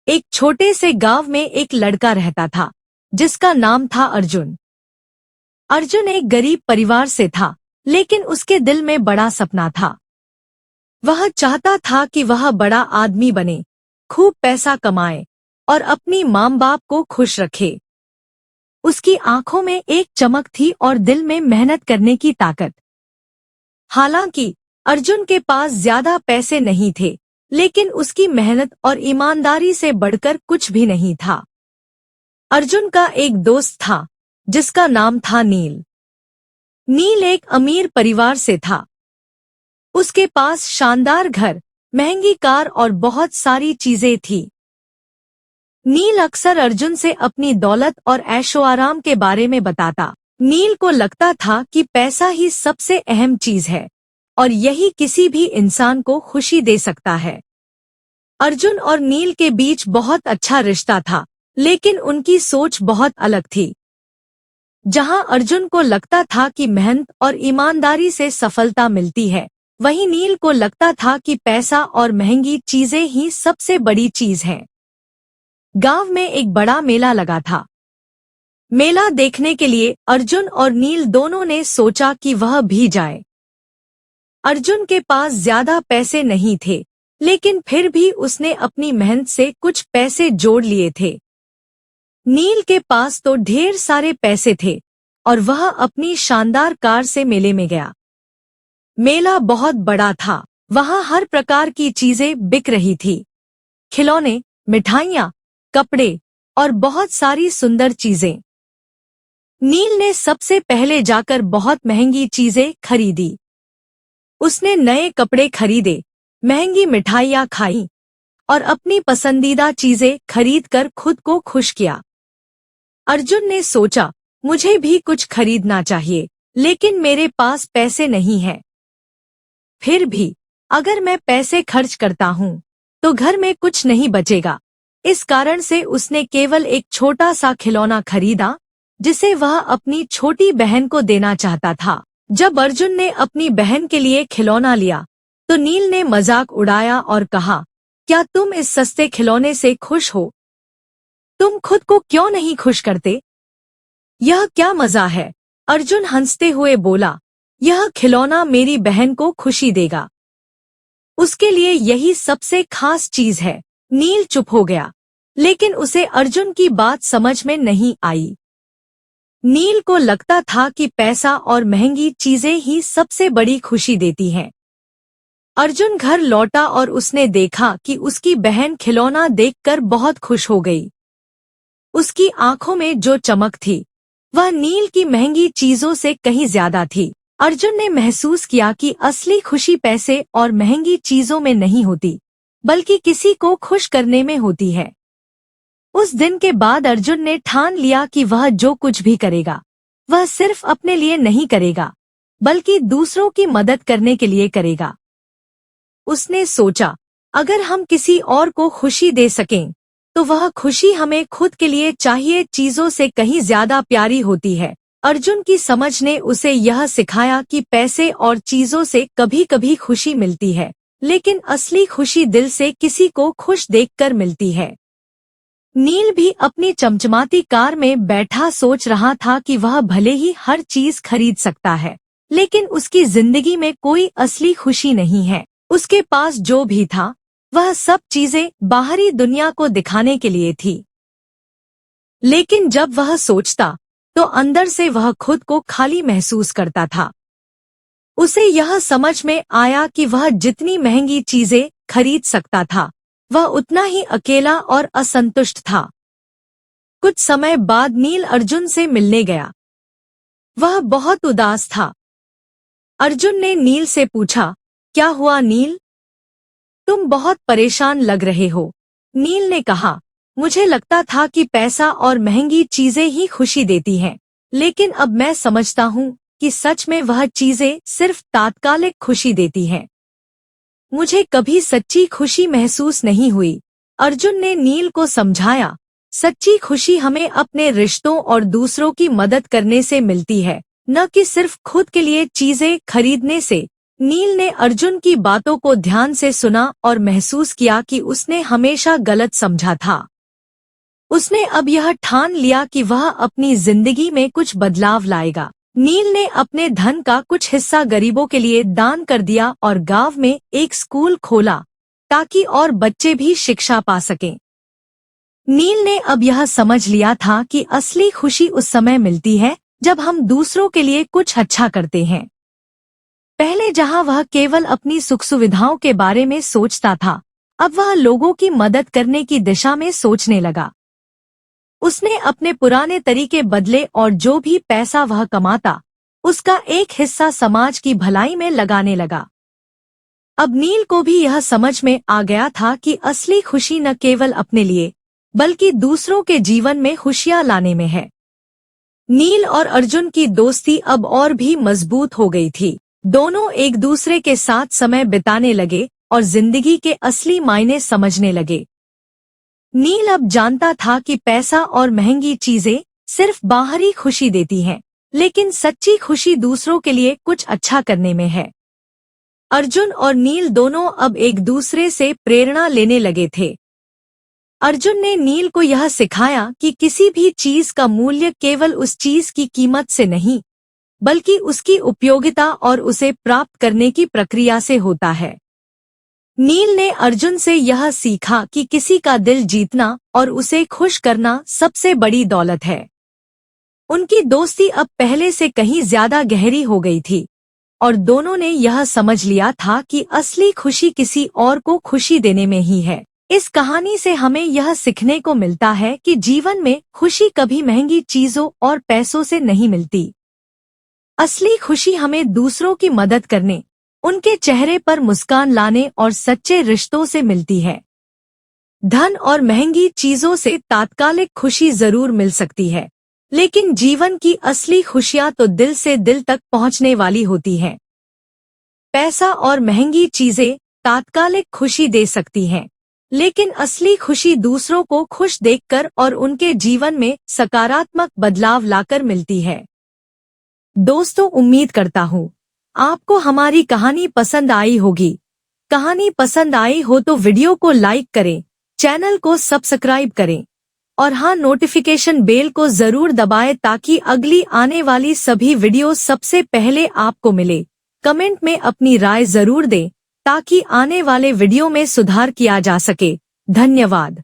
एक छोटे से गांव में एक लड़का रहता था जिसका नाम था अर्जुन। अर्जुन एक गरीब परिवार से था, लेकिन उसके दिल में बड़ा सपना था। वह चाहता था कि वह बड़ा आदमी बने, खूब पैसा कमाए और अपनी माँ बाप को खुश रखे। उसकी आंखों में एक चमक थी और दिल में मेहनत करने की ताकत। हालांकि अर्जुन के पास ज्यादा पैसे नहीं थे, लेकिन उसकी मेहनत और ईमानदारी से बढ़कर कुछ भी नहीं था। अर्जुन का एक दोस्त था जिसका नाम था नील। नील एक अमीर परिवार से था। उसके पास शानदार घर, महंगी कार और बहुत सारी चीजें थी। नील अक्सर अर्जुन से अपनी दौलत और ऐशो आराम के बारे में बताता। नील को लगता था कि पैसा ही सबसे अहम चीज है और यही किसी भी इंसान को खुशी दे सकता है। अर्जुन और नील के बीच बहुत अच्छा रिश्ता था, लेकिन उनकी सोच बहुत अलग थी। जहां अर्जुन को लगता था कि मेहनत और ईमानदारी से सफलता मिलती है, वहीं नील को लगता था कि पैसा और महंगी चीजें ही सबसे बड़ी चीज है। गांव में एक बड़ा मेला लगा था। मेला देखने के लिए अर्जुन और नील दोनों ने सोचा कि वह भी जाए। अर्जुन के पास ज्यादा पैसे नहीं थे, लेकिन फिर भी उसने अपनी मेहनत से कुछ पैसे जोड़ लिए थे। नील के पास तो ढेर सारे पैसे थे और वह अपनी शानदार कार से मेले में गया। मेला बहुत बड़ा था, वहां हर प्रकार की चीजें बिक रही थी। खिलौने, मिठाइयाँ, कपड़े और बहुत सारी सुंदर चीजें। नील ने सबसे पहले जाकर बहुत महंगी चीजें खरीदी। उसने नए कपड़े खरीदे, महंगी मिठाइयाँ खाई और अपनी पसंदीदा चीजें खरीदकर खुद को खुश किया। अर्जुन ने सोचा, मुझे भी कुछ खरीदना चाहिए, लेकिन मेरे पास पैसे नहीं हैं। फिर भी अगर मैं पैसे खर्च करता हूँ तो घर में कुछ नहीं बचेगा। इस कारण से उसने केवल एक छोटा सा खिलौना खरीदा जिसे वह अपनी छोटी बहन को देना चाहता था। जब अर्जुन ने अपनी बहन के लिए खिलौना लिया तो नील ने मजाक उड़ाया और कहा, क्या तुम इस सस्ते खिलौने से खुश हो? तुम खुद को क्यों नहीं खुश करते? यह क्या मजा है? अर्जुन हंसते हुए बोला, यह खिलौना मेरी बहन को खुशी देगा। उसके लिए यही सबसे खास चीज है। नील चुप हो गया, लेकिन उसे अर्जुन की बात समझ में नहीं आई। नील को लगता था कि पैसा और महंगी चीजें ही सबसे बड़ी खुशी देती हैं। अर्जुन घर लौटा और उसने देखा कि उसकी बहन खिलौना देखकर बहुत खुश हो गई। उसकी आंखों में जो चमक थी वह नील की महंगी चीजों से कहीं ज्यादा थी। अर्जुन ने महसूस किया कि असली खुशी पैसे और महंगी चीजों में नहीं होती, बल्कि किसी को खुश करने में होती है। उस दिन के बाद अर्जुन ने ठान लिया कि वह जो कुछ भी करेगा, वह सिर्फ अपने लिए नहीं करेगा, बल्कि दूसरों की मदद करने के लिए करेगा। उसने सोचा, अगर हम किसी और को खुशी दे सकें, तो वह खुशी हमें खुद के लिए चाहिए चीजों से कहीं ज्यादा प्यारी होती है। अर्जुन की समझ ने उसे यह सिखाया कि पैसे और चीजों से कभी कभी खुशी मिलती है, लेकिन असली खुशी दिल से किसी को खुश देखकर मिलती है। नील भी अपनी चमचमाती कार में बैठा सोच रहा था कि वह भले ही हर चीज खरीद सकता है, लेकिन उसकी जिंदगी में कोई असली खुशी नहीं है। उसके पास जो भी था वह सब चीजें बाहरी दुनिया को दिखाने के लिए थी, लेकिन जब वह सोचता तो अंदर से वह खुद को खाली महसूस करता था। उसे यह समझ में आया कि वह जितनी महंगी चीजें खरीद सकता था, वह उतना ही अकेला और असंतुष्ट था। कुछ समय बाद नील अर्जुन से मिलने गया। वह बहुत उदास था। अर्जुन ने नील से पूछा, क्या हुआ नील? तुम बहुत परेशान लग रहे हो। नील ने कहा, मुझे लगता था कि पैसा और महंगी चीजें ही खुशी देती हैं, लेकिन अब मैं समझता हूँ कि सच में वह चीजें सिर्फ तात्कालिक खुशी देती हैं। मुझे कभी सच्ची खुशी महसूस नहीं हुई। अर्जुन ने नील को समझाया, सच्ची खुशी हमें अपने रिश्तों और दूसरों की मदद करने से मिलती है, न कि सिर्फ खुद के लिए चीजें खरीदने से। नील ने अर्जुन की बातों को ध्यान से सुना और महसूस किया कि उसने हमेशा गलत समझा था। उसने अब यह ठान लिया कि वह अपनी जिंदगी में कुछ बदलाव लाएगा। नील ने अपने धन का कुछ हिस्सा गरीबों के लिए दान कर दिया और गांव में एक स्कूल खोला ताकि और बच्चे भी शिक्षा पा सकें। नील ने अब यह समझ लिया था कि असली खुशी उस समय मिलती है जब हम दूसरों के लिए कुछ अच्छा करते हैं। पहले जहां वह केवल अपनी सुख सुविधाओं के बारे में सोचता था, अब वह लोगों की मदद करने की दिशा में सोचने लगा। उसने अपने पुराने तरीके बदले और जो भी पैसा वह कमाता, उसका एक हिस्सा समाज की भलाई में लगाने लगा। अब नील को भी यह समझ में आ गया था कि असली खुशी न केवल अपने लिए, बल्कि दूसरों के जीवन में खुशियां लाने में है। नील और अर्जुन की दोस्ती अब और भी मजबूत हो गई थी। दोनों एक दूसरे के साथ समय बिताने लगे और जिंदगी के असली मायने समझने लगे। नील अब जानता था कि पैसा और महंगी चीजें सिर्फ बाहरी खुशी देती हैं, लेकिन सच्ची खुशी दूसरों के लिए कुछ अच्छा करने में है। अर्जुन और नील दोनों अब एक दूसरे से प्रेरणा लेने लगे थे। अर्जुन ने नील को यह सिखाया कि किसी भी चीज का मूल्य केवल उस चीज की कीमत से नहीं, बल्कि उसकी उपयोगिता और उसे प्राप्त करने की प्रक्रिया से होता है। नील ने अर्जुन से यह सीखा कि किसी का दिल जीतना और उसे खुश करना सबसे बड़ी दौलत है। उनकी दोस्ती अब पहले से कहीं ज्यादा गहरी हो गई थी और दोनों ने यह समझ लिया था कि असली खुशी किसी और को खुशी देने में ही है। इस कहानी से हमें यह सीखने को मिलता है कि जीवन में खुशी कभी महंगी चीजों और पैसों से नहीं मिलती। असली खुशी हमें दूसरों की मदद करने, उनके चेहरे पर मुस्कान लाने और सच्चे रिश्तों से मिलती है। धन और महंगी चीजों से तात्कालिक खुशी जरूर मिल सकती है, लेकिन जीवन की असली खुशियां तो दिल से दिल तक पहुंचने वाली होती हैं। पैसा और महंगी चीजें तात्कालिक खुशी दे सकती हैं, लेकिन असली खुशी दूसरों को खुश देखकर और उनके जीवन में सकारात्मक बदलाव लाकर मिलती है। दोस्तों, उम्मीद करता हूँ आपको हमारी कहानी पसंद आई होगी। कहानी पसंद आई हो तो वीडियो को लाइक करें, चैनल को सब्सक्राइब करें और हाँ, नोटिफिकेशन बेल को जरूर दबाएं ताकि अगली आने वाली सभी वीडियो सबसे पहले आपको मिले। कमेंट में अपनी राय जरूर दें ताकि आने वाले वीडियो में सुधार किया जा सके। धन्यवाद।